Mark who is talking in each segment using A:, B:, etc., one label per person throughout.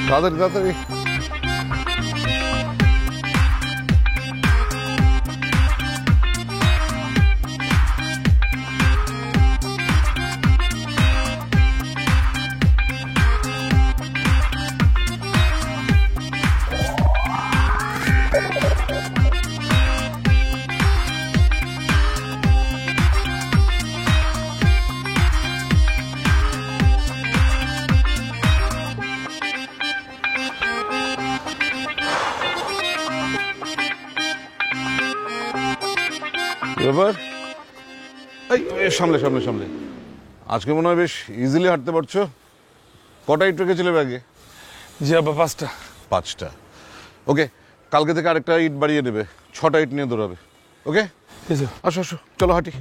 A: তাড়াতাড়ি তাড়াতাড়ি। ব্যাপার? এই সামলে সামলে সামলে। আজকে মনে হয় বেশ ইজিলি হাঁটতে পারছো। কটা ইট রেখেছিলে ব্যাগে?
B: জি আব্বা, 5টা।
A: 5টা, ওকে। কালকে থেকে আরেকটা ইট বাড়িয়ে দেবে, 6টা ইট নিয়ে দৌড়াবে। ওকে, আসো আসো, চলো হাঁটি।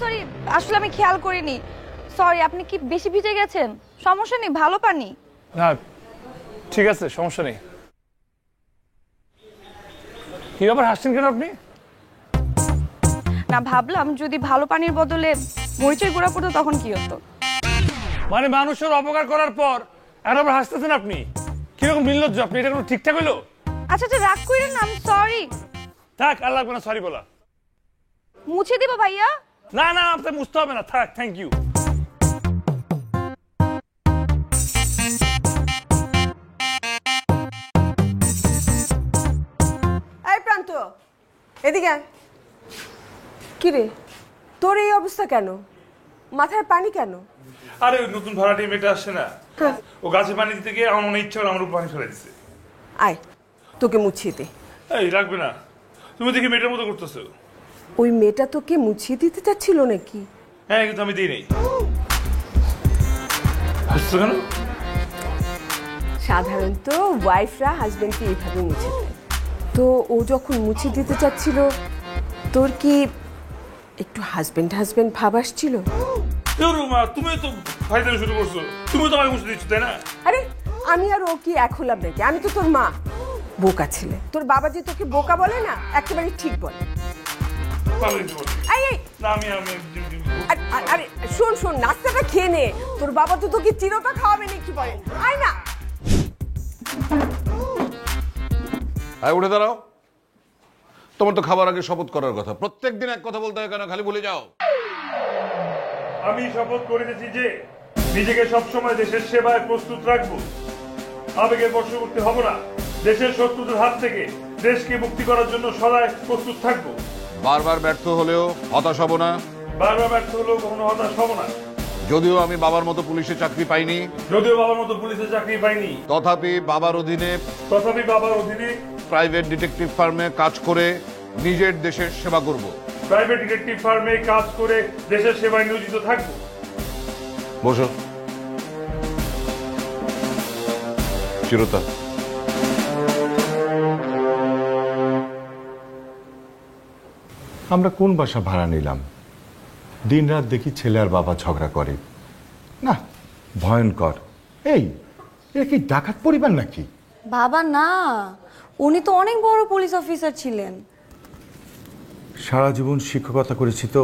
C: সরি, আসলে আমি খেয়াল করিনি। সরি, আপনি কি বেশি ভিজে গেছেন? সমস্যা নেই, ভালো পানি।
B: না ঠিক আছে, সমস্যা নেই। কি ব্যাপার, হাসছেন কেন আপনি?
C: না, ভাবলাম যদি ভালো পানির বদলে মরিচের গুঁড়া পড়তো তখন কি হতো।
B: মানে মানুষের অপকার করার পর এখন আবার হাসতেছেন আপনি? কিরকম নির্লজ্জ আপনি, এটা কোনো ঠিকঠাক হলো?
C: আচ্ছা আচ্ছা, রাগ করেন না, আমি সরি।
B: থাক, আর লাগবে না সরি বলা।
C: মুছে দিব ভাইয়া?
B: না না, আপনার মুছতে হবে না, থাক, থ্যাংক ইউ।
D: এই প্রান্ত, এদিকে আয়। কি রে, তোর এই অবস্থা কেন? মাথায় পানি কেন?
B: আরে ওই নতুন ভাড়াটি মেয়েটা আসছে না, ও গাছে পানি দিতে গিয়ে আমার মনে ইচ্ছা হলো আমার উপর পানি ফেলে দিচ্ছে।
D: আয়, তোকে মুছিয়ে দে।
B: এই লাগবে না, তুমি দেখি মেয়েটার মতো করতেছো।
D: ওই মেয়েটা তোকে মুছিয়ে দিতে চাচ্ছিল নাকি?
B: হ্যাঁ, কিন্তু আমি দিই নাই। হাসছো কেন?
D: সাধারণত ওয়াইফরা হাজবেন্ডকে এইভাবে মুছে দেয়। তো ও যখন মুছে দিতে চাচ্ছিল, তোর কি একটু হাজবেন্ড হাজবেন্ড ভাব আসছিল?
B: তুমি তো ফাইদামি শুরু করছো, তুমি তো আমাকে মুছে দিচ্ছ, তাই না?
D: আরে আমি আর ও কি এক হলাম নাকি? আমি তো তোর মা। বোকা ছেলে, তোর বাবা যে তোকে বোকা বলে না, একেবারে ঠিক বলে। আরে শোন শোন, নাস্তাটা খেয়ে নে, তোর বাবা তো তোকে চিরতা খাওয়াবে না, কি বলে? আয় না।
A: আয় উঠে দাঁড়াও। তোমার তো খাবার আগে শপথ করার কথা, প্রত্যেকদিন এক কথা বলতে হয় কেন? খালি ভুলে যাও।
B: আমি শপথ করেছি যে নিজেকে সবসময় দেশের সেবায় প্রস্তুত রাখবো, আবেগের বশবর্তী হব না, দেশের শত্রুদের হাত থেকে দেশকে মুক্তি করার জন্য সদাই প্রস্তুত থাকবো।
A: বারবার ব্যর্থ হলেও হতাশ হব না।
B: বারবার ব্যর্থ হলেও কখনো হতাশ হব না।
A: যদিও আমি বাবার মতো পুলিশে চাকরি পাইনি, তথাপি বাবার অধীনে প্রাইভেট ডিটেকটিভ ফার্মে কাজ করে নিজের দেশের সেবা করব।
B: দেশের সেবায় নিয়োজিত থাকবো।
A: বসো। চিরতা,
E: আমরা কোন বাসা ভাড়া নিলাম? দিন রাত দেখি ছেলে আর বাবা ঝগড়া করে। না, ভয়ঙ্কর। এই এ কি ডাকাত পরিবার নাকি?
C: বাবা না, উনি তো অনেক বড় পুলিশ অফিসার ছিলেন।
E: সারা জীবন শিক্ষকতা করেছি তো,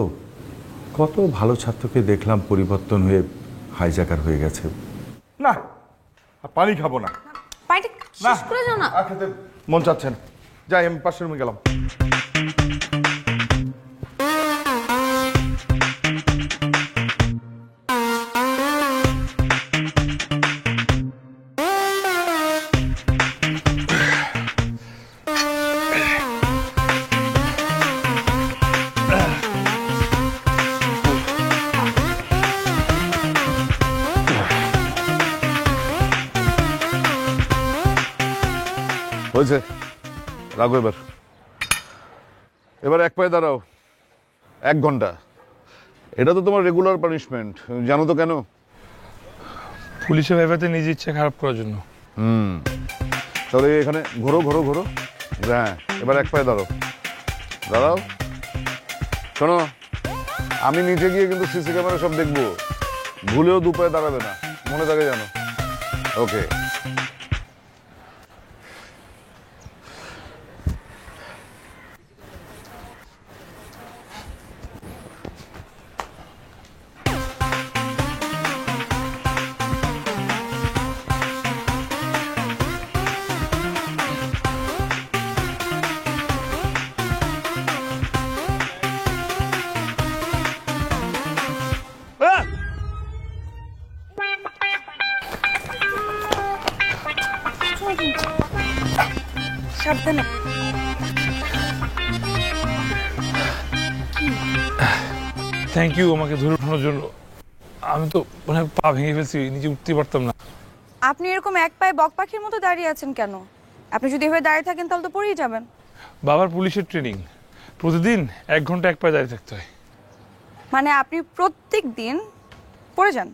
E: কত ভালো ছাত্রকে দেখলাম পরিবর্তন হয়ে হাইজাকার হয়ে গেছে। না, পানি খাবো না।
C: পানিটা শেষ করে যাও না।
E: খেতে মন চাচ্ছে না, যাই আমি পাশের রুমে গেলাম।
A: হয়েছে, রাখো এবার। এবার এক পায়ে দাঁড়াও, 1 ঘন্টা। এটা তো তোমার রেগুলার পানিশমেন্ট, জানো তো কেন?
B: পুলিশে ভাইভাতে নিজের ইচ্ছা খারাপ করার জন্য।
A: তাহলে এখানে ঘোরো ঘোরো ঘোরো। হ্যাঁ, এবার এক পায়ে দাঁড়াও, দাঁড়াও। শোনো, আমি নিচে গিয়ে কিন্তু সিসি ক্যামেরা সব দেখবো, ভুলেও 2 পায়ে দাঁড়াবে না, মনে থাকে জানো? ওকে।
C: সাবধানে।
B: থ্যাংক ইউ আমাকে ধরে ওঠানোর জন্য। আমি তো মানে পা ভেঙে ফেলছি, নিজে উঠতে পারতাম না।
C: আপনি এরকম এক পায়ে বক পাখির মতো দাঁড়িয়ে আছেন কেন? আপনি যদি এভাবে দাঁড়িয়ে থাকেন তাহলে তো পড়েই যাবেন।
B: বাবার পুলিশের ট্রেনিং, প্রতিদিন 1 ঘন্টা এক পায়ে দাঁড়িয়ে থাকতে হয়।
C: মানে আপনি প্রত্যেক দিন পড়ে যান?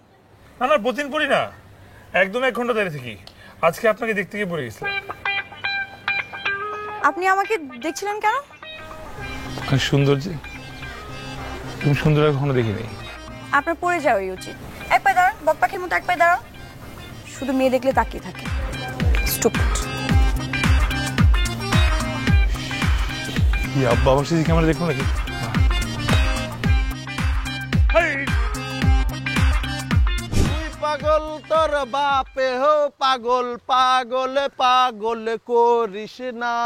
B: না না, প্রতিদিন পড়ি না, একদম 1 ঘন্টা দাঁড়িয়ে থাকি। আজকে আপনাকে দেখতে গিয়ে পড়ে গেছিলাম।
C: আপনি আমাকে দেখছিলেন কেন?
B: সুন্দর যে, তুমি সুন্দর কখনো দেখিনি।
C: আপনার পড়ে যাওয়াই উচিত। এক পায়ে দাঁড়ান, বক পাখির মতো এক পায়ে দাঁড়ান। শুধু মেয়ে দেখলে তাকিয়ে থাকে, স্টুপিড।
B: কি বাবার সিসি ক্যামেরা দেখবো নাকি?
F: পাগল তোর বাপে হো পাগল, পাগল পাগল করিস না,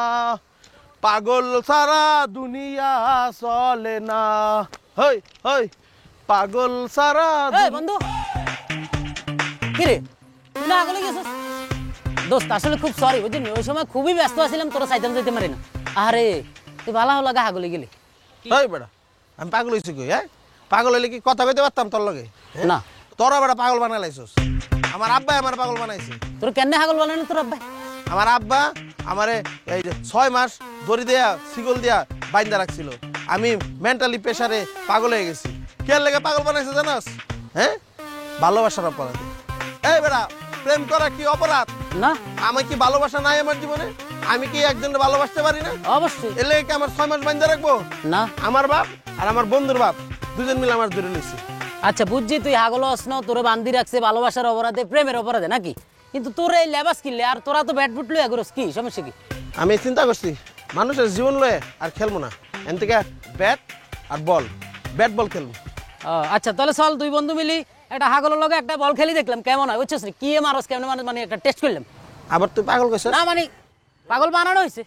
F: পাগল সারা দুনিয়া চলে না। হই হই পাগল সারা
G: বন্ধু কিরে তুই না আগলে গেছিস? দোস্ত আসলে খুব সরি বুঝলি, ওই সময় খুবই ব্যস্ত আছিলাম, তোরা সাইতাম যেতে পারি না। আরে তুই ভালো হলো গা আগলে গেলি।
F: হই বেটা, আমি পাগল হইছি কই? হ্যাঁ, পাগল হইলে কি কথা কইতে পারতাম তোর লগে?
G: না
F: তোরা বেটা পাগল বানাইলাইছস। আমার আব্বা আমার পাগল বানাইছে।
G: তোর কেন হাগল বানানো তোর আব্বা?
F: আমার আব্বা আমারে এই যে 6 মাস দড়ি দেয়া শিকল দিয়া বাইন্দা রাখছিল। আমি মেন্টালি প্রেসারে পাগল হয়ে গেছি। কে লেগে পাগল বানাইছে জানাস? হ্যাঁ, ভালোবাসার অপরাধ। এই বেটা, প্রেম করা কি অপরাধ?
G: না
F: আমি কি ভালোবাসা নাই আমার জীবনে? আমি কি একজনকে ভালোবাসতে পারি না?
G: অবশ্যই।
F: এর লেগে কি আমার 6 মাস বাইন্দা রাখবো?
G: না
F: আমার বাপ আর আমার বন্ধুর বাপ দুজন মিলে আমার ধরে নিয়েছে।
G: আচ্ছা বুঝছি তুই হাগল অস্ন, তোরে বান্ধি রাখছে ভালোবাসার অপরাধে, প্রেমের অপরাধে নাকি? কিন্তু তোর এই লেবাস কিনলে আর তোরা তো ব্যাট বুট লইয়া করস, কি সমস্যা কি?
F: আমি চিন্তা করছি মানুষের জীবন লয়ে আর খেলবো না, এন থেকে ব্যাট আর বল, ব্যাট বল খেলবো।
G: আচ্ছা তাহলে চল দুই বন্ধু মিলি একটা হাগলের লগে একটা বল খেলি, দেখলাম কেমন হয় বুঝছিস? কি মারস কেমন মানে একটা টেস্ট করলাম।
F: আবার তুই পাগল কইছিস?
G: না মানে পাগল বানানো হয়েছে,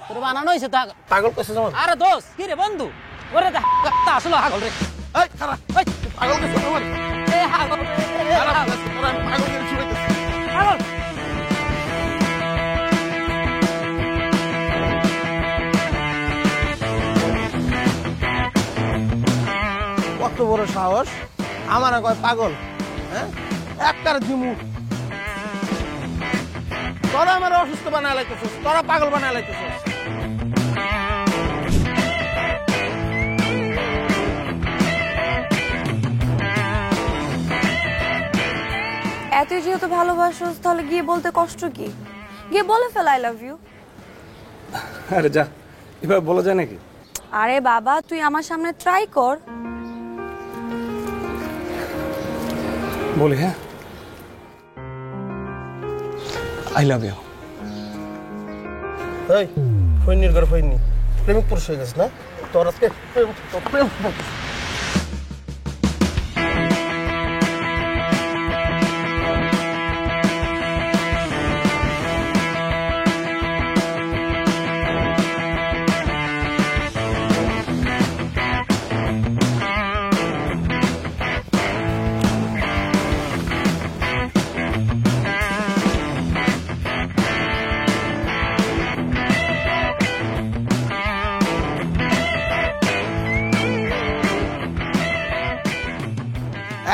G: তোর বানানো হয়েছে তো।
F: পাগল কইছিস আমার?
G: আরে দোস্ত কি রে বন্ধু, ওরে আসলে হাগল রে।
F: এই খারাপ, এই পাগল কইছিস আমার?
G: এই হাগল রে, এই
F: খারাপ
G: হাগল।
F: কইছিস, ওরা পাগল করে ছুড়াইতেছে।
G: হাগল।
F: কত বড় সাহস, আমার কয় পাগল? হ্যাঁ, একটার ঝিমু। তোরা আমার অসুস্থ বানায় লাইতেছিস, তোরা পাগল বানায় লাইতেছিস।
C: এতই যেহেতু ভালোবাসোস তাহলে গিয়ে বলতে কষ্ট কি? গিয়ে বলে ফেল আই লাভ ইউ।
H: আরে যা, এবার বলা যায় নাকি?
C: আরে বাবা তুই আমার সামনে ট্রাই কর।
H: বলি হ্যাঁ, আই লাভ ইউ।
F: এই ফৈনির ঘরে ফৈনি প্রেমিক পুরুষ হয়ে গেছে না তোর? আজকে প্রেম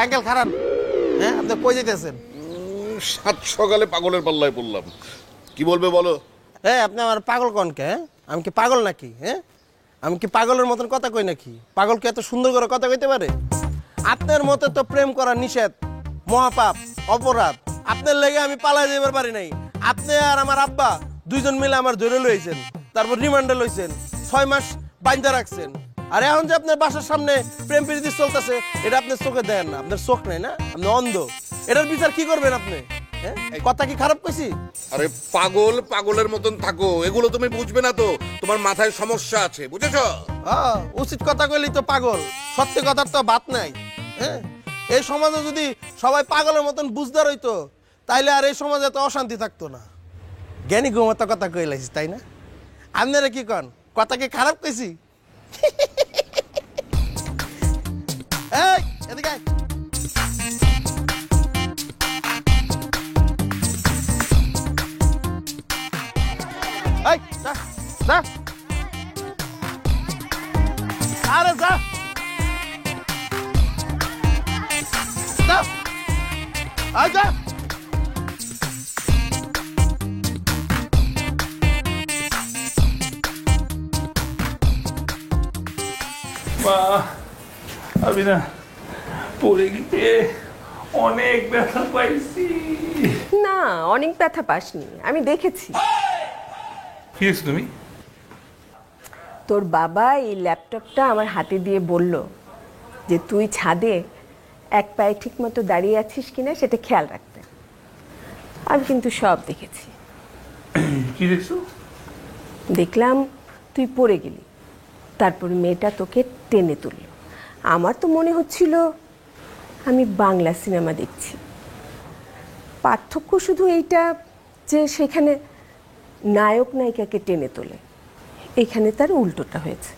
F: অ্যাঙ্গেল খারাপ। হ্যাঁ, আপনি কই যেতেছেন?
A: 7 সকালে পাগলের পাল্লায় পড়লাম, কি বলবে বলো?
F: আপনি আমার পাগল কনকে? হ্যাঁ, আমি কি পাগল নাকি? হ্যাঁ, আমি কি পাগলের মতন কথা কই নাকি? পাগল কি এত সুন্দর করে কথা কইতে পারে? আপনার মতে তো প্রেম করা নিষেধ, মহাপাপ, অপরাধ। আপনার লেগে আমি পালাই যাবার পারি নাই। আপনি আর আমার আব্বা দুইজন মিলে আমার ধরে লইছেন, তারপর রিমান্ডে লইছেন, 6 মাস বাইন্ধা রাখছেন। আর এখন যে আপনার বাসার সামনে প্রেম প্রীতি চলতেছে, এটা আপনার চোখে দেন না, আপনার চোখ নাই না, আপনি অন্ধ। এটার বিচার কি করবেন আপনি? হ্যাঁ, কথা কি খারাপ কইছি?
I: আরে পাগল পাগলের মতন থাকো, এগুলো তুমি বুঝবে না তো, তোমার মাথায় সমস্যা আছে, বুঝেছো?
F: উচিত কথা কইলেই তো পাগল, সত্যি কথার তো বাত নাই। হ্যাঁ, এই সমাজে যদি সবাই পাগলের মতন বুঝদার হইতো, তাইলে আর এই সমাজে এত অশান্তি থাকতো না। জ্ঞানী ঘুমাতা কথা কইলাইছিস, তাই না? আপনারা কি কন, কথা কি খারাপ কইছি? এই এদিকে আয়। এই যা যা, আরে যা যা, আয় যা।
B: মা, আমি না পড়ে গিয়ে অনেক ব্যথা পাইছি।
D: না, অনেক ব্যথা পাসনি, আমি দেখেছি।
B: কি দেখছো তুমি?
D: তোর বাবা এই ল্যাপটপটা আমার হাতে দিয়ে বলল যে তুই ছাদে এক পায়ে ঠিক মতো দাঁড়িয়ে আছিস কিনা সেটা খেয়াল রাখতে। আমি কিন্তু সব দেখেছি।
B: কি দেখছো?
D: দেখলাম তুই পড়ে গেলি, তারপর মেয়েটা তোকে টেনে তুলল। আমার তো মনে হচ্ছিল আমি বাংলা সিনেমা দেখছি। পার্থক্য শুধু এইটা যে সেখানে নায়ক নায়িকাকে টেনে তোলে, এখানে তার উল্টোটা হয়েছে।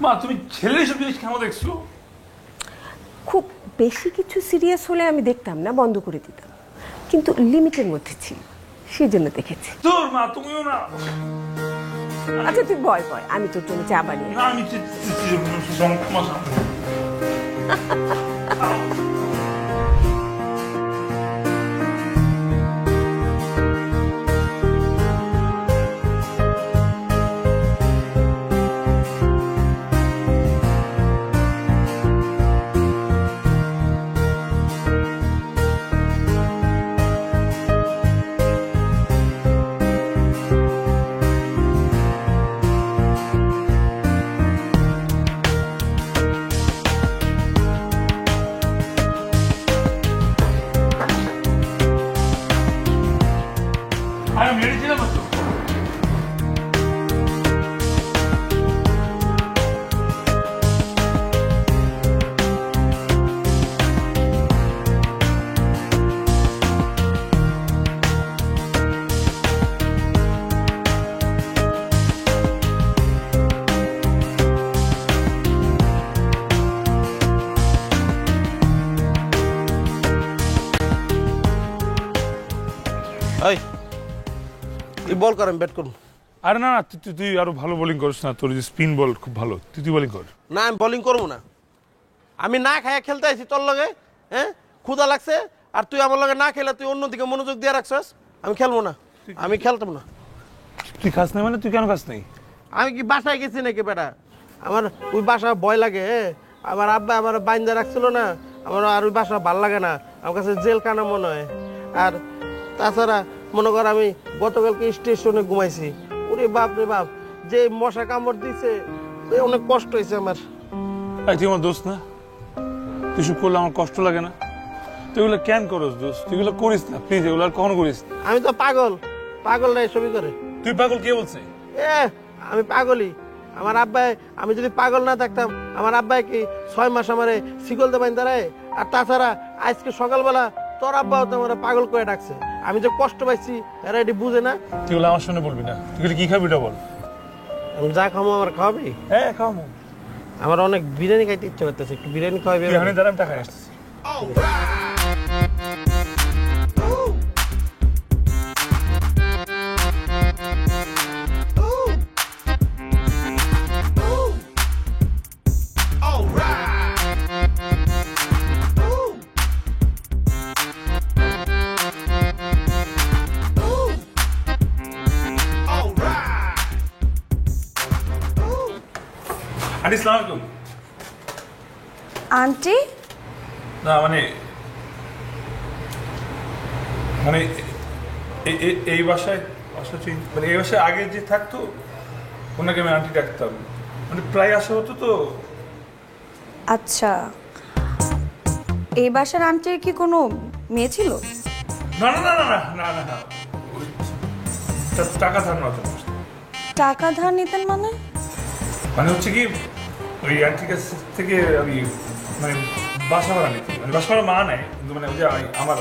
B: মা, তুমি ছেলে সব জিনিস কেন দেখছো?
D: খুব বেশি কিছু সিরিয়াস হলে আমি দেখতাম না, বন্ধ করে দিতাম, কিন্তু লিমিটের মধ্যে ছিল, সেই জন্য দেখেছি।
B: তোর মা, তুমিও না।
D: আচ্ছা তুই বয় বয়, আমি তোর জন্য চা বানিয়ে।
B: না, আমি মেরেছিলাম তো।
F: এই তুই বল কর, আমি ব্যাট করব।
B: আরে না, তুই আরো ভালো বোলিং করিস না, তোর যে স্পিন বল খুব ভালো, তুই বোলিং কর।
F: না, আমি বোলিং করবো না। আমি না খাইয়া খেলতে আইছি তোর লগে। হ্যাঁ, ক্ষুধা লাগছে, আর তুই আমার লগে না খেলে তুই অন্যদিকে মনোযোগ দিয়ে রাখছস। আমি খেলবো না, আমি খেলতাম না।
B: তুই খাস নাই মানে? তুই কেন খাস নাই?
F: আমি কি বাসায় গেছি নাকি বেটা? আমার ওই বাসা ভয় লাগে। আমার আব্বা আমার বাইন্দা রাখছিল না, আমার আর ওই বাসা ভাল লাগে না, আমার কাছে জেলখানা মনে হয়। আর তাছাড়া মনে কর আমি গতকালকে স্টেশনে ঘুমাইছি। ওরে বাপ রে বাপ, যে মশা কামড় দিছে, অনেক কষ্ট হয়েছে আমার।
B: তুই আমার দোস্ত না? তুই সব করলে আমার কষ্ট লাগে না? তুই এগুলো কেন করস দোস্ত? তুই এগুলো করিস না প্লিজ, এগুলো আর কখনো করিস না।
F: আমি তো পাগল, পাগল নাই ছবি করে।
B: তুই পাগল? কে বলছে?
F: আমি পাগলই। আমার আব্বাই, আমি যদি পাগল না থাকতাম, আমার আব্বাই কি 6 মাস আমারে শিকল দেবেন দাঁড়ায়? আর তাছাড়া আজকে সকালবেলা তোর আব্বাও তো আমার পাগল করে ডাকছে। আমি যে কষ্ট পাইছি এরা এটি বুঝে না।
B: তুই ওগুলো আমার সামনে বলবি না। তুই কি খাবি এটা বল।
F: আমি যা খাবো আমার খাওয়াবি?
B: হ্যাঁ খাওয়াবো।
F: আমার অনেক বিরিয়ানি খাইতে ইচ্ছা করতেছে, একটু বিরিয়ানি খাওয়াবি?
B: দাঁড়া, আমি টাকা আসতেছি।
J: All right.
B: আন্টি সালাম আলাইকুম।
C: আন্টি
B: না মানে মানে এই বাসায় মানে এই বাসায় আগে যে থাকতো ওনাকে আমি আন্টি ডাকতাম, মানে প্রায় আসা হতো তো।
C: আচ্ছা, এই বাসার আন্টির কি কোনো মেয়ে ছিল?
B: না না না না না না না না, টাকা ধার নয়।
C: টাকা ধার নিতেন মানে?
B: মানে হচ্ছে কি ওই আন্টির কাছ থেকে আমি মানে বাসা ভাড়া নিতাম, মানে বাসা ভাড়া মা নেয় কিন্তু মানে ওই যে আমার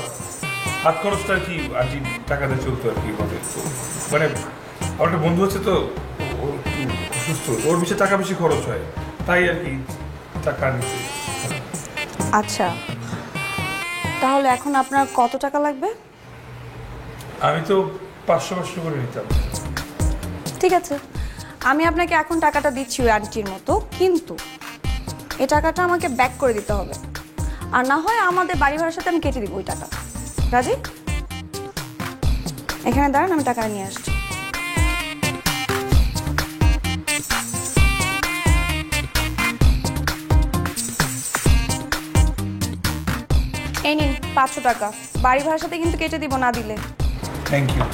B: হাত খরচটা আর কি আন্টি টাকা দিয়ে চলতো আর কি হবে। তো মানে আমার একটা বন্ধু হচ্ছে তো, ও একটু অসুস্থ, ওর বেশি টাকা বেশি খরচ হয়, তাই আর কি টাকা নিতে।
C: আচ্ছা, তাহলে এখন আপনার কত টাকা লাগবে?
B: আমি তো 500 করে নিতাম।
C: ঠিক আছে, আমি আপনাকে এখন টাকাটা দিচ্ছি ওই আন্টির মতো, কিন্তু এই টাকাটা আমাকে ব্যাক করে দিতে হবে, আর না হয় আমাদের বাড়ি ভাড়ার সাথে আমি কেটে দিব ওই টাকা। রাজি? এখানে দাঁড়ান, আমি টাকা নিয়ে আসছি। এই নিন 500 টাকা, বাড়ি ভাড়ার সাথে কিন্তু কেটে দিব না দিলে।
B: Thank you.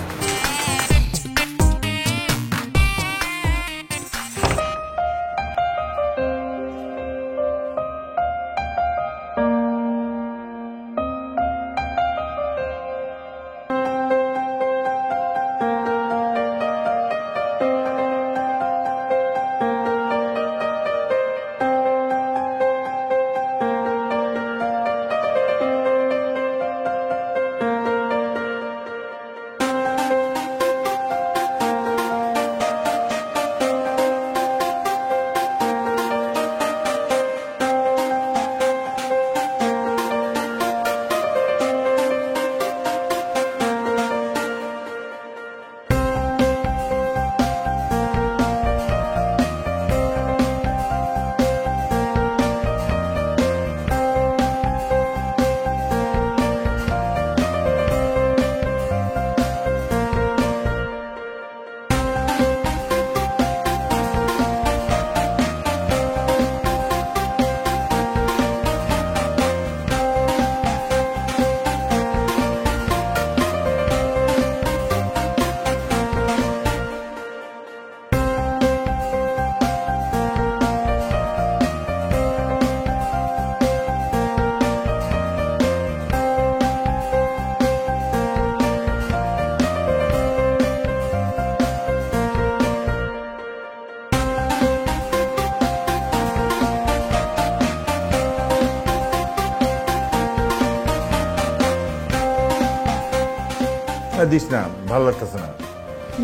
E: দিস না, ভালো লাগতেছে না।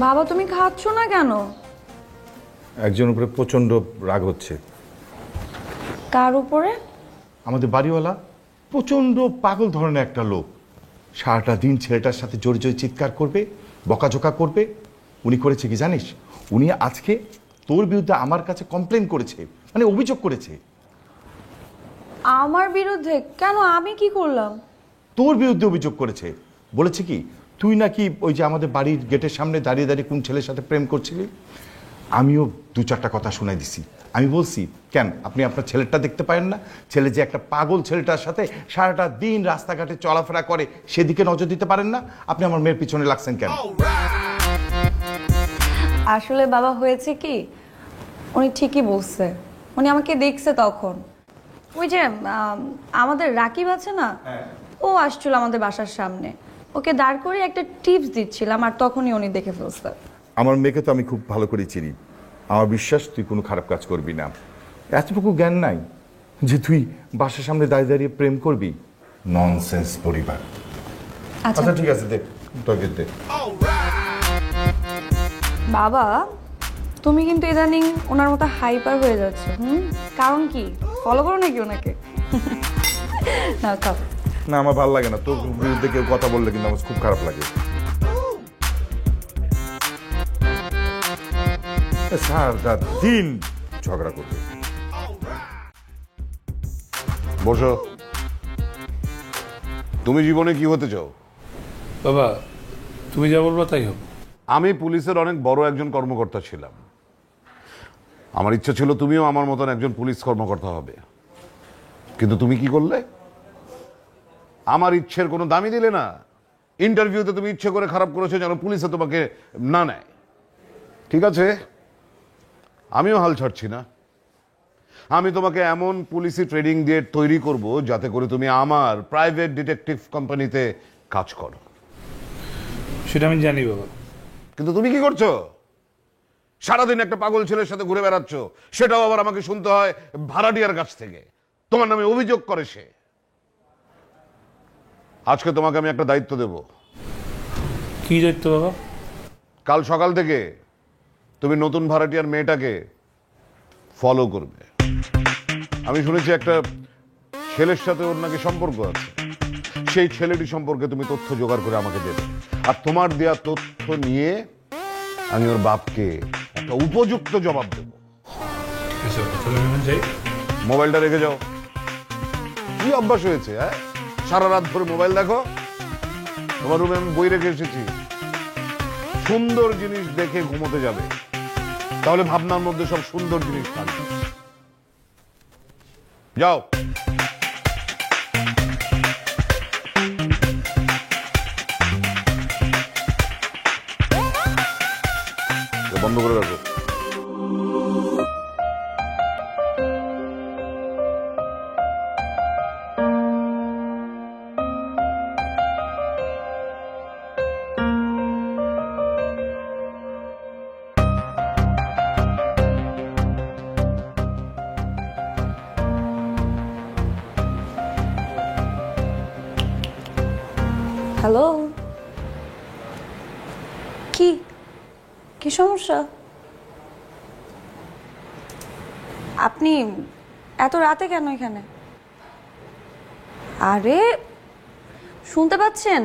C: বাবা তুমি খাচ্ছ না কেন?
E: একজন উপরে প্রচন্ড রাগ হচ্ছে।
C: কার উপরে?
E: আমাদের বাড়িওয়ালা প্রচন্ড পাগল ধরনের একটা লোক, সারাটা দিন ছেলেটার সাথে জোরে জোরে চিৎকার করবে, বকাঝোকা করবে। উনি করেছে কি জানিস? উনি আজকে তোর বিরুদ্ধে আমার কাছে কমপ্লেন করেছে, মানে অভিযোগ করেছে।
C: আমার বিরুদ্ধে? কেন, আমি কি করলাম?
E: তোর বিরুদ্ধে অভিযোগ করেছে। বলেছে কি তুই নাকি ওই যে আমাদের বাড়ির গেটের সামনে দাঁড়িয়ে দাঁড়িয়ে কোন ছেলের সাথে প্রেম করছিলি। আমিও 2-4টা কথা শোনাই দিছি। আমি বলছি কেন আপনি আপনার ছেলেটা দেখতে পারেন না? ছেলে যে একটা পাগল ছেলেটার সাথে সারাটা দিন রাস্তাঘাটে চলাফেরা করে সেদিকে নজর দিতে পারেন না? আপনি আমার মেয়ের পিছনে লাগছেন কেন?
C: আসলে বাবা হয়েছে কি, উনি ঠিকই বলছে, উনি আমাকে দেখছে তখন। ওই যে আমাদের রাকিব আছে না, ও আসছিল আমাদের বাসার সামনে, ওকে দাঁড় করে একটা টিপস দিচ্ছিলাম, আর তখনই উনি দেখে ফেলছে।
E: আমার মেয়েকে তো আমি খুব ভালো করে চিনি, আমার বিশ্বাস তুই কোনো খারাপ কাজ করবি না। এতটুকু জ্ঞান নাই যে তুই বাসার সামনে দাঁড়িয়ে দাঁড়িয়ে প্রেম করবি? ননসেন্স পরিবার। আচ্ছা ঠিক আছে, দেখ তোকে দেখ।
C: বাবা তুমি কিন্তু ইদানিং ওনার মতো হাইপার হয়ে যাচ্ছ। কারণ কি, ফলো করো নাকি ওনাকে? না খাও।
E: না আমার ভালো লাগে না, তোর বিরুদ্ধে কেউ কথা বললে কিন্তু আমার খুব খারাপ লাগে। সারা দিন ঝগড়া করবে।
A: বসো। তুমি জীবনে কি হতে চাও?
B: বাবা তুমি যা বলবো তাই হোক।
A: আমি পুলিশের অনেক বড় একজন কর্মকর্তা ছিলাম। আমার ইচ্ছা ছিল তুমিও আমার মতন একজন পুলিশ কর্মকর্তা হবে, কিন্তু তুমি কি করলে? আমার ইচ্ছের কোনো দামই দিলে না। ইন্টারভিউতে তুমি ইচ্ছে করে খারাপ করেছো যেন পুলিশে তোমাকে না নেয়। ঠিক আছে, আমিও হাল ছাড়ছি না। আমি তোমাকে এমন পুলিশি ট্রেনিং দিয়ে তৈরি করব যাতে করে তুমি আমার প্রাইভেট ডিটেকটিভ কোম্পানিতে কাজ করো।
B: সেটা আমি জানি বাবা।
A: কিন্তু তুমি কি করছো? সারাদিন একটা পাগল ছেলের সাথে ঘুরে বেড়াচ্ছ, সেটাও আবার আমাকে শুনতে হয় ভাড়াটিয়ার কাছ থেকে। তোমার নামে অভিযোগ করে সে। আজকে তোমাকে আমি একটা দায়িত্ব দেব।
B: কি দায়িত্ব বাবা?
A: কাল সকাল থেকে তুমি নতুন ভাড়াটিয়ার মেয়েটাকে ফলো করবে। আমি শুনেছি একটা ছেলের সাথে ওর নাকি সম্পর্ক আছে। সেই ছেলেটি সম্পর্কে তুমি তথ্য জোগাড় করে আমাকে দেবে, আর তোমার দেওয়া তথ্য নিয়ে আমি ওর বাপকে একটা উপযুক্ত জবাব দেব। মোবাইলটা রেখে যাও। কি অভ্যাস হয়েছে? হ্যাঁ, সারা রাত ধরে মোবাইল দেখো। তোমার রুমে আমি বই রেখে এসেছি। সুন্দর জিনিস দেখে ঘুমোতে যাবে, তাহলে ভাবনার মধ্যে সব সুন্দর জিনিস থাকবে। যাও। বন্ধ করে রাখো।
C: হ্যালো, কি কি সমস্যা? আপনি এত রাতে কেন এখানে? আরে শুনতে পাচ্ছেন?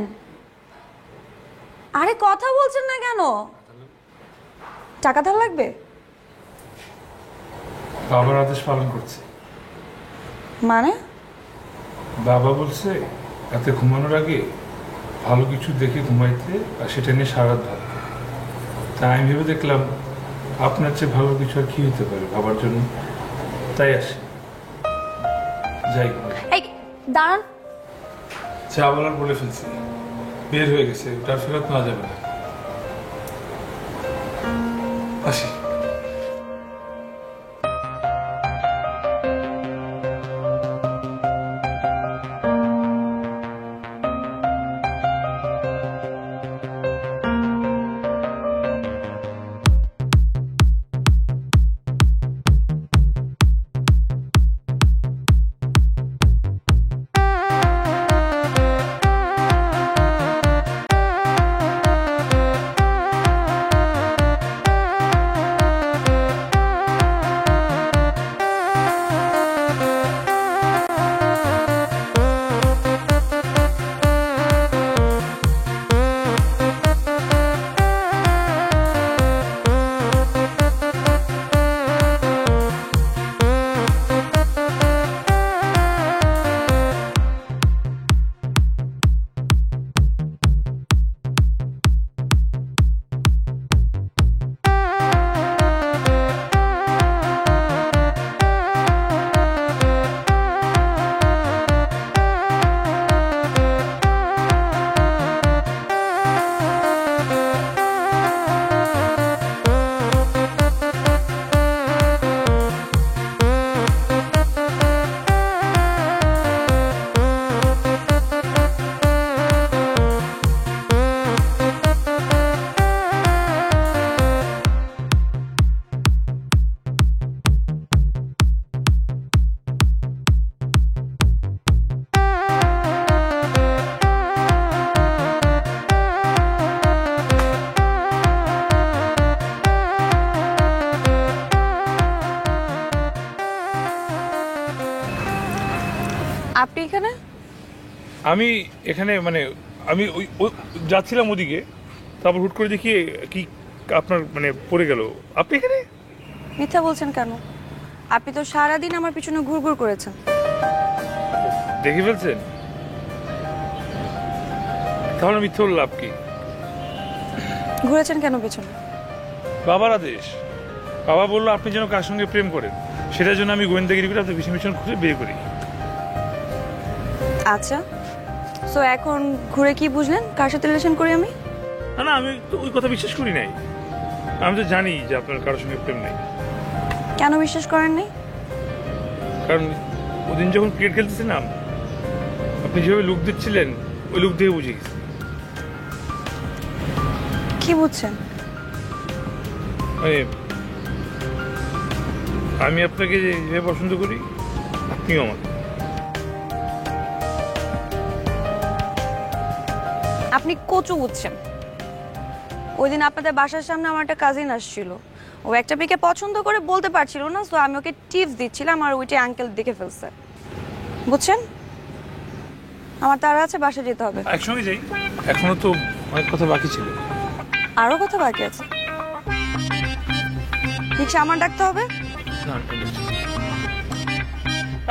C: আরে কথা বলছেন না কেন? টাকা ধার লাগবে?
B: বাবার আদেশ পালন করছে।
C: মানে?
B: বাবা বলছে রাতে ঘুমানোর আগে ভালো কিছু দেখে ঘুমাইতে, আর সেটা নিয়ে সারা রাত ভাবতে। তাই আমি ভেবে দেখলাম আপনার চেয়ে ভালো কিছু আর কি হতে পারে বাবার জন্য, তাই আসি। যাই
C: এই দাঁড়ান।
B: চা বলার বলে ফেলছি, বের হয়ে গেছে, ওটার ফেরত নেওয়া যাবে না। আসি।
C: আপনি এখানে?
B: আমি এখানে মানে আমি ওই যাচ্ছিলাম ওদিকে, তারপর হুট করে দেখি কি আপনার মানে পড়ে গেল। আপনি এখানে?
C: মিথ্যা বলছেন কেন? আপনি তো সারাদিন আমার পিছনে ঘুরঘুর করেছেন।
B: দেখে ফেলছেন? তাহলে মিথ্যা বললে লাভ কি?
C: ঘুরেছেন কেন পেছনে?
B: বাবার আদেশ। বাবা বললো আপনি যেন কার সঙ্গে প্রেম করেন, সেটার জন্য আমি গোয়েন্দাগিরি করে আপনার পিছন পিছন ঘুরে বিয়ে করি।
C: আচ্ছা, সো এখন ঘুরে কি বুঝলেন কার সাথে রিলেশন করি আমি?
B: না না, আমি তো ওই কথা বিশ্বাস করি নাই। আমি তো জানি যে আপনার কারোর সঙ্গে প্রেম নেই।
C: কেন বিশ্বাস করেন নাই?
B: কারণ ওদিন যখন ক্রিকেট খেলতেছিলাম, আপনি যেভাবে লুক দিচ্ছিলেন, ওই লুক দিয়ে বুঝে গেছি।
C: কি বুঝছেন?
B: মানে আমি আপনাকে যেভাবে পছন্দ করি, আপনিও আমাকে।
C: আপনি কচু বুঝছেন। ওই দিন আপনাদের বাসার সামনে আমার একটা কাজিন আসছিল, ও একটা মেয়েকে পছন্দ করে বলতে পারছিল না, তো আমি ওকে টিপস দিচ্ছিলাম আর ওইটা আঙ্কেল দেখে ফেলছে, বুঝছেন? আমার তারা আছে, বাসা যেতে হবে।
B: একসঙ্গে যাই, এখনো তো অনেক কথা বাকি ছিল।
C: আরো কথা বাকি আছে। রিক্সা আমার ডাকতে হবে?
B: না,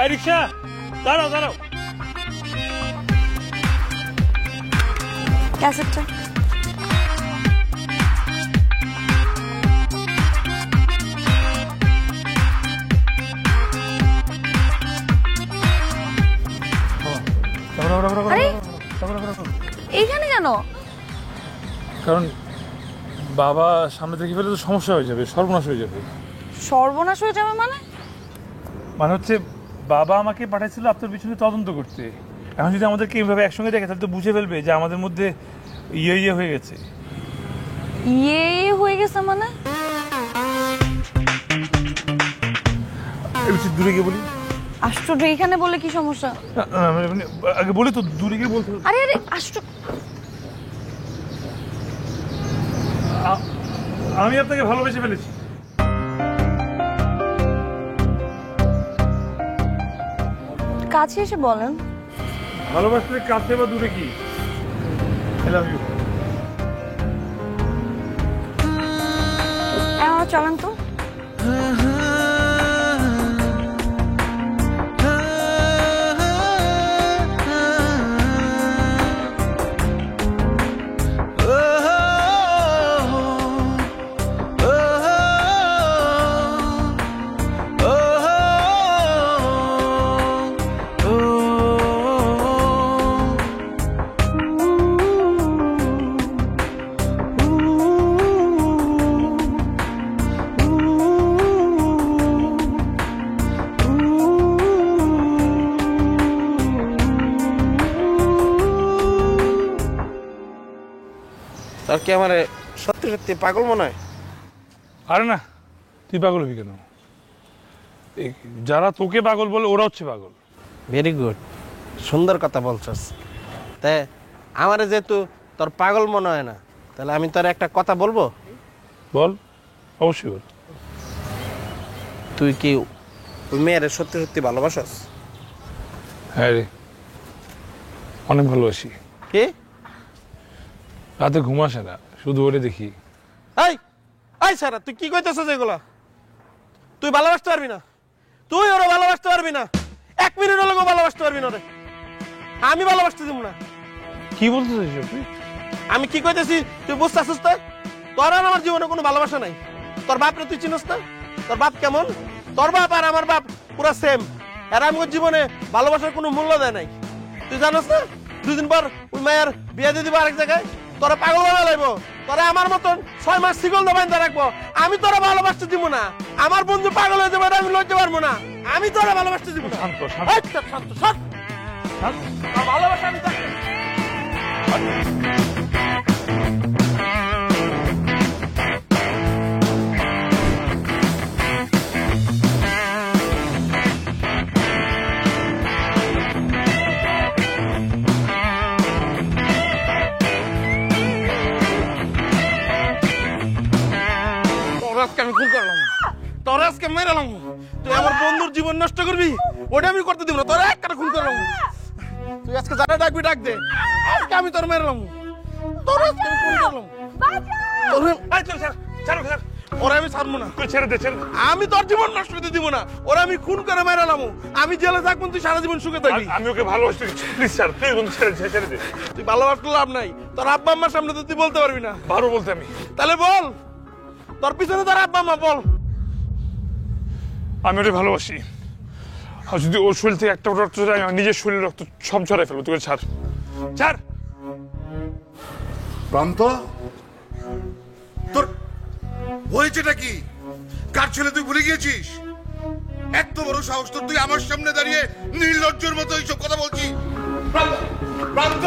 B: এই রিক্সা, দাঁড়াও দাঁড়াও।
C: ক্যাসেটটা আরে এইখানে কেন?
B: কারণ বাবা সামনে থেকে ফেলে তো সমস্যা হয়ে যাবে, সর্বনাশ হয়ে যাবে।
C: সর্বনাশ হয়ে যাবে মানে?
B: মানে হচ্ছে বাবা আমাকে পাঠাইছিল আপনার পিছনে তদন্ত করতে। এখন যদি আমাদেরকে এইভাবে একসঙ্গে দেখে তাহলে তো বুঝে ফেলবে যে আমাদের মধ্যে ইয়ে হয়ে গেছে।
C: ইয়ে হয়ে গেছে মানে?
B: একটু দূরে গিয়ে বলি।
C: আশ্চর্য, এখানে বলে কি সমস্যা?
B: মানে আগে বলি তো, দূরে গিয়ে বলতে হবে।
C: আরে আরে আশ্চর্য,
B: আমি আপনাকে ভালোবেসে ফেলেছি।
C: কাছে এসে বলেন।
B: ভালোবাসলে কাছে বা দূরে কি? I love you.
C: এখন চলেন তো।
F: তোর কি আমার সত্যি সত্যি পাগল মনে হয়?
B: আরে না, তুই পাগল হবি কেন? যারা তোকে পাগল বলে ওরা হচ্ছে পাগল।
F: ভেরি গুড, সুন্দর কথা বলছস। তাই আমারে যেহেতু তোর পাগল মনে হয় না, তাহলে আমি তোর একটা কথা বলবো।
B: বল, অবশ্যই বল।
F: তুই কি ওই মেয়ের সত্যি সত্যি ভালোবাসস?
B: হ্যাঁ রে, অনেক ভালোবাসি।
F: কি?
B: রাতে ঘুম আসে না, শুধু ওরে দেখি।
F: এই এই সারা, তুই কি কইতেছস এগুলা? তুই ভালোবাসতে পারবি না, তুই ওরা ভালোবাসতে পারবি না, 1 মিনিট হলেও ভালোবাসতে পারবি না রে। আমি ভালোবাসতে দিব না।
B: কি বলতেছিস তুই?
F: আমি কি কইতেছি তুই বুঝতেছিস তো? তোর আর আমার জীবনে কোনো ভালোবাসা নাই। তোর বাপরে তুই চিনিস না? তোর বাপ কেমন? তোর বাপ আর আমার বাপ পুরা সেম। আর আমার জীবনে ভালোবাসার কোনো মূল্য দেয় নাই। তুই জানোস না 2 দিন পর ওই মায়ের বিয়ে দিয়ে দিব আরেক জায়গায়? তোরা পাগল বানা লাগবো, তোরা আমার মতন 6 মাস সিগল দবাইন্দা রাখবো। আমি তোরা ভালোবাসতে দিব না। আমার বন্ধু পাগল হয়ে যাবে, আমি লইতে পারবো না। আমি তোরা ভালোবাসতে দিব না।
B: শান্ত
F: শান্ত শান্ত। ভালোবাসা আমি তাকে আমি খুন করলাম, তোর আজকে মেরালাম। তুই আমার বন্ধুর জীবন নষ্ট করবি, ওটা আমি করতে দিব না। তোর একটা খুন করলাম। তুই আজকে যারা ডাকবি ডাক দে, আজকে আমি তোর মেরালাম। তোর আজকে আমি খুন করলাম। ওরা আমি ছাড়বো না।
B: ছেড়ে দে, ছেড়ে দে।
F: আমি তোর জীবন নষ্ট করতে দিব না। ওরা আমি খুন করে মেরালাম। আমি জেলে থাকবো, তুই সারা জীবন সুখে থাকবি।
B: আমি ওকে ভালোবাসি, প্লিজ স্যার, প্লিজ বন্ধু, ছেড়ে দে।
F: তুই ভালোবাসলে লাভ নাই। তোর আব্বা আম্মার সামনে তো তুই বলতে পারবি না।
B: পারো বলতে আমি।
F: তাহলে বল, তোর পিছনে তোর আব্বা আম্মা বল।
B: আমি ওটা ভালোবাসি। আর যদি ওর শরীর থেকে একটা রক্ত ঝরে, আমি নিজের শরীরের রক্ত সব ঝরাই ফেলবো। তোকে ছাড়, ছাড়।
I: প্রান্ত, তোর হয়েছেটা কি? কার ছেলে তুই ভুলে গিয়েছিস? এত বড় সাহস তোর, তুই আমার সামনে দাঁড়িয়ে নির্লজ্জের মতো এইসব কথা বলছিস? প্রান্ত, প্রান্ত!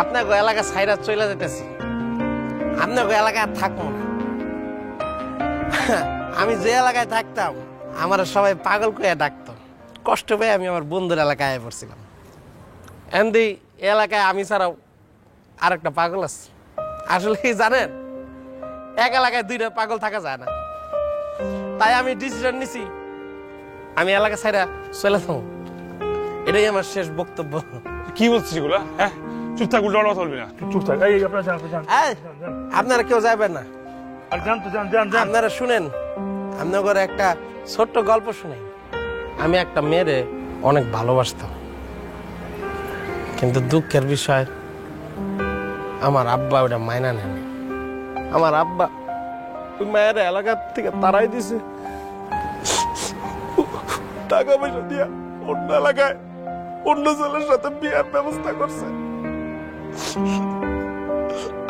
F: আপনার এলাকা সাইরা চলে যেতেছি, আপনার এলাকায় থাকবো না। আমি যে এলাকায় থাকতাম আমার সবাই পাগল করে ডাকতো। কষ্ট পেয়ে আমি আমার বন্ধুর এলাকায় আয় পড়ছিলাম। এমনি এলাকায় আমি ছাড়াও আরেকটা পাগল আছে। আসলে কি জানেন, এক এলাকায় দুইটা পাগল থাকা যায় না। তাই আমি ডিসিশন নিছি, আমি এলাকা ছাইরা চলে যাবো। এটাই আমার শেষ বক্তব্য।
B: কি বলছিস এগুলা? হ্যাঁ, চুপ থাক, উল্টো কথা বলবি না। চুপ থাক। এই আপনারা যান, যান।
F: এই, আপনারা কেউ যাবেন না।
B: আর যান তো, যান, যান, যান।
F: আপনারা শুনেন, আপনাদের একটা ছোট্ট গল্প শুনেন। আমি একটা মেয়েরে অনেক ভালোবাসতাম, কিন্তু দুঃখের বিষয় আমার আব্বা ওটা মাইনা নেন। আমার আব্বা ওই মায়ের এলাকার থেকে তাড়াই দিছে, টাকা পয়সা দিয়া অন্য এলাকায় অন্য ছেলের সাথে বিয়ের ব্যবস্থা করছে।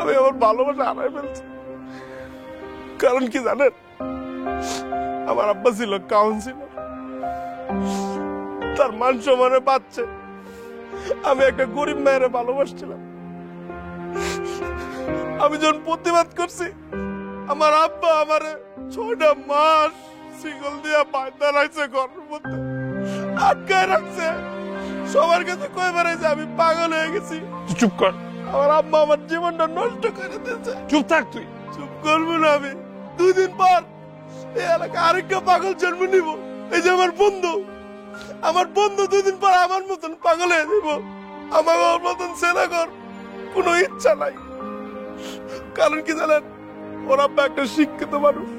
F: আমি আমার ভালোবাসা হারাই ফেলছি। কারণ কি জানেন, আমার আব্বা ছিল কাউন্সিলর, তার মান সম্মানে পাচ্ছে। আমি একটা গরিব মেয়েরে ভালোবাসছিলাম। আমি যখন প্রতিবাদ করছি, আমার আব্বা আমার 6টা মাস শিকল দিয়া বাঁধা রাখছে, ঘরের মধ্যে আটকায় রাখছে। সবার কাছে কয়ে বেড়াইছে আমি পাগল হয়ে গেছি।
B: চুপ কর।
F: আমার আব্বা আমার জীবনটা নষ্ট করে দিয়েছে।
B: চুপ থাক তুই।
F: চুপ করবো না আমি। 2 দিন পর এই এলাকায় আরেকটা পাগল জন্ম নিব। এই যে আমার বন্ধু, আমার বন্ধু 2 দিন পর আমার মতন পাগল হয়ে দিব। আমার মতন ছেলে কর কোনো ইচ্ছা নাই। কারণ কি জানেন, ওর আব্বা একটা শিক্ষিত মানুষ,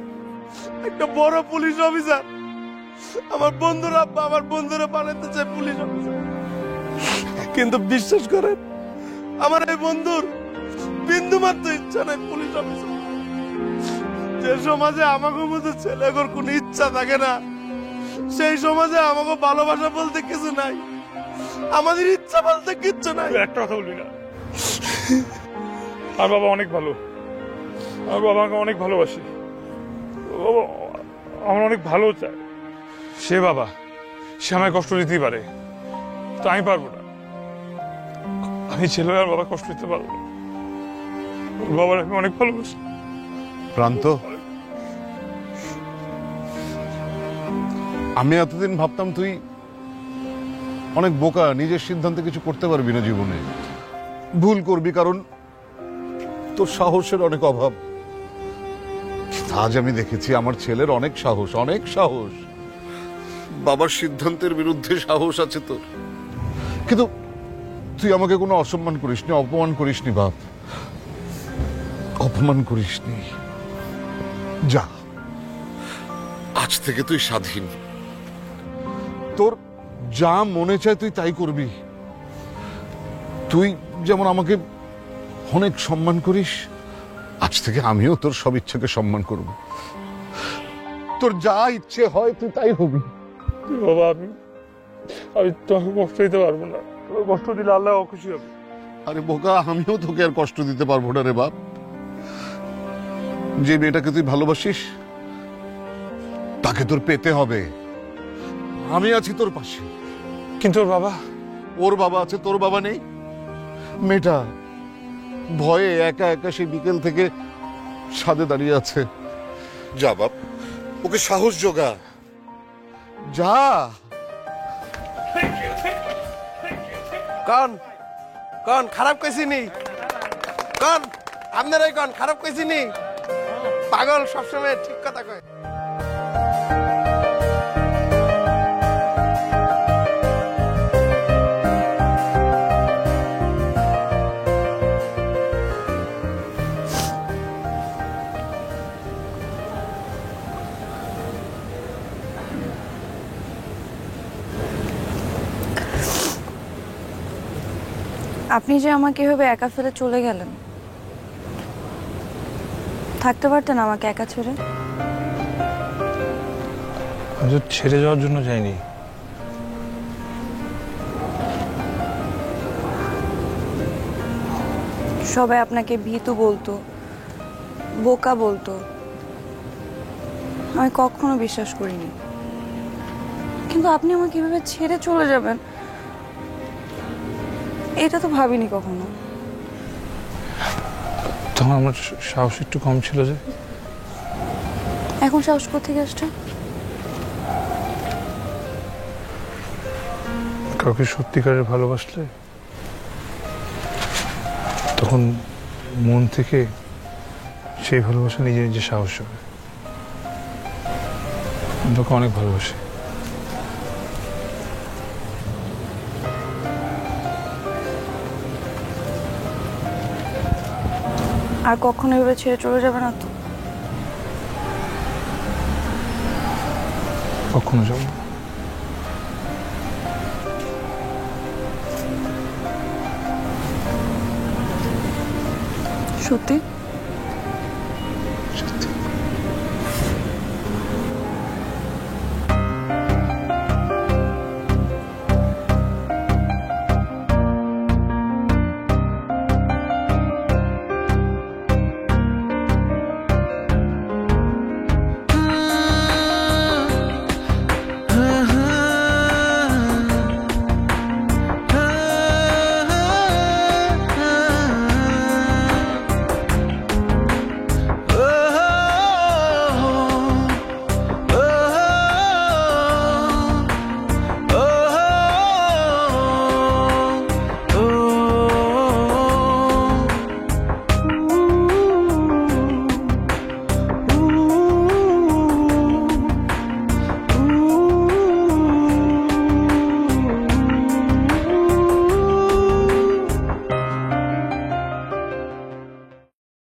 F: একটা বড় পুলিশ অফিসার। আমার বন্ধুর আব্বা আমার বন্ধুরা বানাতে চায় পুলিশ অফিসার। কিন্তু বিশ্বাস করেন, আমার এই বন্ধুর বিন্দু মাত্র ইচ্ছা নাই পুলিশ অফিসার। যে সমাজে আমাকে মতো ছেলের কোনো ইচ্ছা থাকে না, সেই সমাজে আমাকে ভালোবাসা বলতে কিছু নাই, আমাদের ইচ্ছা বলতে কিচ্ছু নাই।
B: একটা কথা বলবি না। আর বাবা অনেক ভালো, আমার বাবা আমাকে অনেক ভালোবাসে। বাবা আমার অনেক ভালো চায়। সে বাবা, সে আমায় কষ্ট দিতেই পারে, তো আমি পারবো না। আমি ছেলে আর বাবা কষ্ট দিতে পারবো না। বাবার আমি অনেক ভালোবাসি।
A: প্রান্ত, আমি এতদিন ভাবতাম তুই অনেক বোকা, নিজের সিদ্ধান্তে কিছু করতে পারবি না জীবনে, ভুল করবি, কারণ তোর সাহসের অনেক অভাব। আজ আমি দেখেছি আমার ছেলের অনেক সাহস, অনেক সাহস। বাবার সিদ্ধান্তের বিরুদ্ধে সাহস আছে তোর। কিন্তু তুই আমাকে কোনো অসম্মান করিসনি, অপমান করিসনি বাপ, অপমান করিসনি। যা, আজ থেকে তুই স্বাধীন, তোর যা মনে চায় তুই তাই করবি। তুই যেমন আমাকে অনেক সম্মান করিস, আজ থেকে আমিও তোর সব ইচ্ছাকে সম্মান করব। তোর যা ইচ্ছে হয় তুই তাই হবি।
B: বাবা আমি তোকে কষ্ট দিতে পারবো না, কষ্ট দিলে আল্লাহ অখুশি হবে।
A: আরে বোকা, আমিও তোকে আর কষ্ট দিতে পারবো না রে বাপ। যে মেয়েটাকে তুই ভালোবাসিস তাকে তোর পেতে হবে। আমি আছি তোর পাশে।
B: কিন্তু ওর বাবা,
A: ওর বাবা আছে, তোর বাবা নেই? মেয়েটা ভয়ে একা একা সেই বিকেল থেকে ছাদে দাঁড়িয়ে আছে।
I: যা বাপ, ওকে সাহস জোগা, যা।
F: কন কন খারাপ কইছি নি? কন আপনারাই কন খারাপ কইছি নি? পাগল সবসময় ঠিক কথা কয়।
C: আপনি যে আমাকে এভাবে একা ফেলে চলে গেলেন, থাকতে পারতেন আমাকে একা ছেড়ে?
B: আমি তো ছেড়ে যাওয়ার জন্য যাইনি।
C: সবাই আপনাকে ভীতু বলতো, বোকা বলতো, আমি কখনো বিশ্বাস করিনি। কিন্তু আপনি আমাকে এভাবে ছেড়ে চলে যাবেন, এটা তো ভাবিনি কখনো।
B: তখন আমার সাহস একটু কম ছিল যে।
C: এখন সাহস কোথেকে আসছে?
B: কাউকে সত্যিকারের ভালোবাসলে তখন মন থেকে সেই ভালোবাসা নিজে নিজে সাহস হবে। আমি তোকে অনেক ভালোবাসি।
C: আর কখনো এভাবে ছেড়ে চলে যাবে না তো?
B: কখনো যাবো না।
C: সত্যি?